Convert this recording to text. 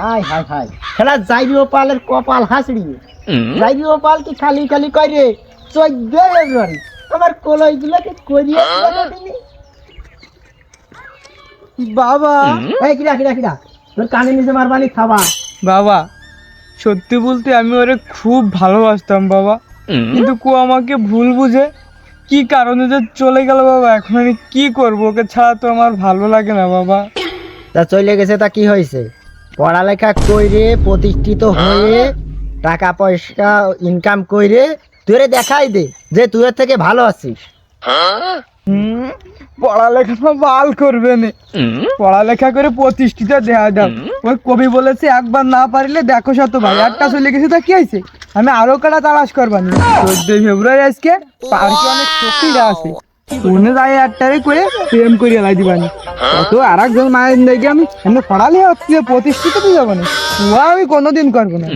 High high high খেলা যাইবিও পালের কপাল হাসড়ি যাইবিও পাল কি খালি খালি কই রে 14 ফেব্রুয়ারি আমার কলই গুলোকে করিয়ে দিনি বাবা এই কিরা কিরা কিরা তোর কানে নিচে মারবানি খাবা বাবা সত্যি বলতে আমি ওরে খুব ভালোবাসতাম বাবা, কিন্তু কো আমাকে ভুল বুঝে কি কারণে যে চলে গেল বাবা। এখন আমি কি করবো? ওকে ছাড়া তো আমার ভালো লাগে না বাবা। তা চলে গেছে তা কি হয়েছে? পড়ালেখা কইরে প্রতিষ্ঠিত হয়ে টাকা পয়সা ইনকাম কইরে তুই দেখাই দে যে তুই এর থেকে ভালো আছিস। পড়ালেখা বাল করবে না, পড়ালেখা করে প্রতিষ্ঠিত দেয়া দাও। ওই কবি বলেছে একবার না পারিলে দেখো শত ভাই। একটা চলে গেছে তা কি হয়েছে? আমি আরো কটা তালাশ করবানি। 14 ফেব্রুয়ারি আজকে পার্কে অনেক সখীরা আছে, মনে যায় একটারে করে প্রেম করিয়া লাই দিবানি। তো আর একজন মায়ের দেখে আমি পড়ালে হচ্ছে প্রতিষ্ঠিত তো যাবো না, আমি কোনোদিন করবো না।